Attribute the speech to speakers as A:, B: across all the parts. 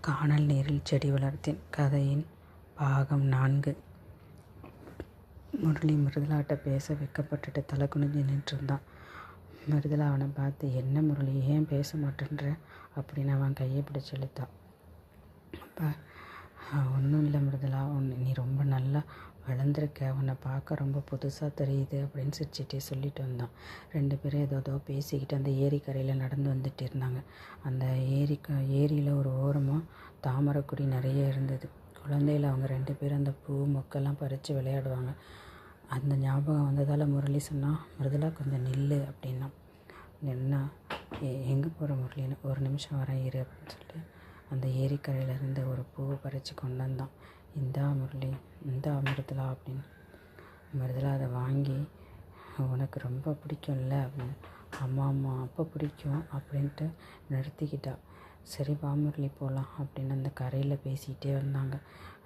A: கானல் நீரில் செடி வளர்த்தேன் கதையின் பாகம் 4. முரளி மிருதுளாட்ட பேச வெட்கப்பட்டுட்டு தலை குனிஞ்சு நின்றுருந்தான். மிருதுளா அவனை பார்த்து, என்ன முரளி, ஏன் பேச மாட்டேன்ற அப்படின்னு அவன் கையை பிடிச்சி இழுத்தான். அப்போ ஒன்றும் இல்லை மிருதுளா, நீ ரொம்ப நல்லா வளர்ந்துருக்க, உன்னை பார்க்க ரொம்ப புதுசாக தெரியுது அப்படின்னு சிரிச்சிட்டே சொல்லிட்டு வந்தான். 2 பேரும் ஏதோ பேசிக்கிட்டு அந்த ஏரிக்கரையில் நடந்து வந்துட்டு இருந்தாங்க. அந்த ஏரியில் ஒரு ஓரமாக தாமரைக்குடி நிறைய இருந்தது. குழந்தையில் அவங்க 2 பேரும் அந்த பூ மொக்கெல்லாம் பறித்து விளையாடுவாங்க. அந்த ஞாபகம் வந்ததால் முரளி சொன்னான், மிருதுளா கொஞ்சம் நில்லு அப்படின்னா. என்ன, எங்கே போகிற முரளின்னு, ஒரு நிமிஷம் வரேன் இரு அப்படின்னு சொல்லிட்டு அந்த ஏரிக்கரையில் இருந்த ஒரு பூவை பறித்து கொண்டு வந்தான். இந்தா முரளி, இந்தா மிருதுளா அப்படின்னு. மிருதுளா அதை வாங்கி, உனக்கு ரொம்ப பிடிக்கும்ல அப்படின்னு. ஆமாம் அப்போ பிடிக்கும் அப்படின்ட்டு நிறுத்திக்கிட்டா. சரி வா முரளி போகலாம் அப்படின்னு அந்த கரையில் பேசிக்கிட்டே வந்தாங்க.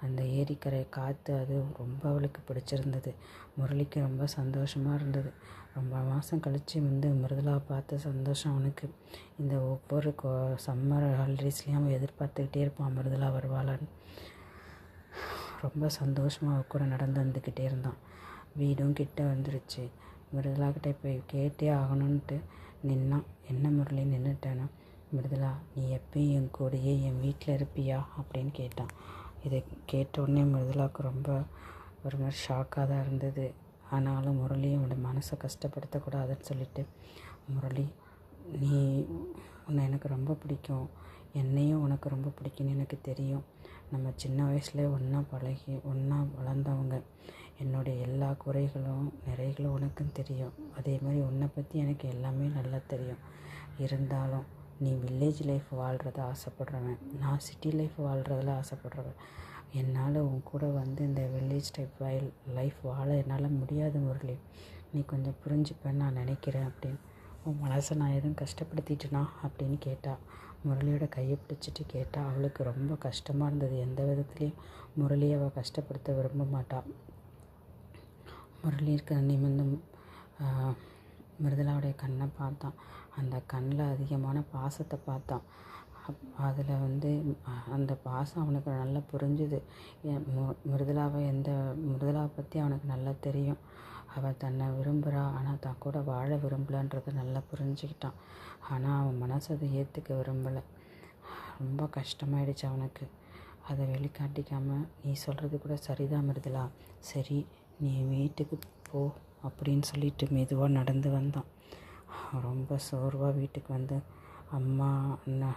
A: அந்த ஏரிக்கரை காற்று அது ரொம்ப அவளுக்கு பிடிச்சிருந்தது. முரளிக்கு ரொம்ப சந்தோஷமாக இருந்தது. ரொம்ப மாதம் கழித்து மிருதுளாவை பார்த்த சந்தோஷம் அவனுக்கு. இந்த ஒவ்வொரு சம்மர் ஹாலிடேஸ்லேயும் அவன் எதிர்பார்த்துக்கிட்டே இருப்பான், மிருதுளா வருவாளான்னு. ரொம்ப சந்தோஷமாக அவ கூட நடந்து வந்துக்கிட்டே இருந்தான். வீடும் கிட்ட வந்துடுச்சு. மிருதுளாக்கிட்ட போய் கேட்டே ஆகணுன்ட்டு நின்னான். என்ன முரளி நின்றுட்டேன்னா, மிருதுளா நீ எப்பயும் என் கூடயே என் வீட்டில் இருப்பியா அப்படின்னு கேட்டான். இதை கேட்ட உடனே மிருதுளாவுக்கு ரொம்ப ஒரு மாதிரி ஷாக்காக தான் இருந்தது. ஆனாலும் முரளி அவனோட மனசை கஷ்டப்படுத்தக்கூடாதுன்னு சொல்லிட்டு, முரளி நீ உன்னை எனக்கு ரொம்ப பிடிக்கும், என்னையும் உனக்கு ரொம்ப பிடிக்கும்னு எனக்கு தெரியும். நம்ம சின்ன வயசில் ஒன்றா பழகி ஒன்றா வளர்ந்தவங்க. என்னுடைய எல்லா குறைகளும் நிறைகளும் உனக்கும் தெரியும். அதே மாதிரி உன்னை பற்றி எனக்கு எல்லாமே நல்லா தெரியும். இருந்தாலும் நீ வில்லேஜ் லைஃப் வாழ்கிறத ஆசைப்படுறவன், நான் சிட்டி லைஃப் வாழ்கிறதில் ஆசைப்படுறவன். என்னால் உன் கூட இந்த வில்லேஜ் டைப் லைஃப் வாழ என்னால் முடியாது முரளி, நீ கொஞ்சம் புரிஞ்சுப்பேன்னு நான் நினைக்கிறேன் அப்படின்னு. உன் மனசை நான் எதுவும் கஷ்டப்படுத்திட்டேனா அப்படின்னு கேட்டா. முரளியோட கையை பிடிச்சிட்டு கேட்டா. அவளுக்கு ரொம்ப கஷ்டமாக இருந்தது. எந்த விதத்துலேயும் முரளியை அவள் கஷ்டப்படுத்த விரும்ப மாட்டாள். முரளி இருக்கிற நிமிர்ந்தும் மிருதுளாவுடைய கண்ணை பார்த்தான். அந்த கண்ணில் அதிகமான பாசத்தை பார்த்தான். அதில் அந்த பாசம் அவனுக்கு நல்லா புரிஞ்சுது. மிருதுளாவை பற்றி அவனுக்கு நல்லா தெரியும். அவள் தன்னை விரும்புகிறா, ஆனால் தான் கூட வாழ விரும்பலைன்றதை நல்லா புரிஞ்சுக்கிட்டான். ஆனால் அவன் மனசு அதை ஏற்றுக்க விரும்பலை. ரொம்ப கஷ்டமாயிடுச்சு அவனுக்கு. அதை வெளிக்காட்டிக்காமல், நீ சொல்கிறது கூட சரிதான் மிருதுளா, சரி நீ வீட்டுக்கு போ அப்படின்னு சொல்லிட்டு மெதுவாக நடந்து வந்தான். ரொம்ப சோர்வாக வீட்டுக்கு அம்மா அண்ணா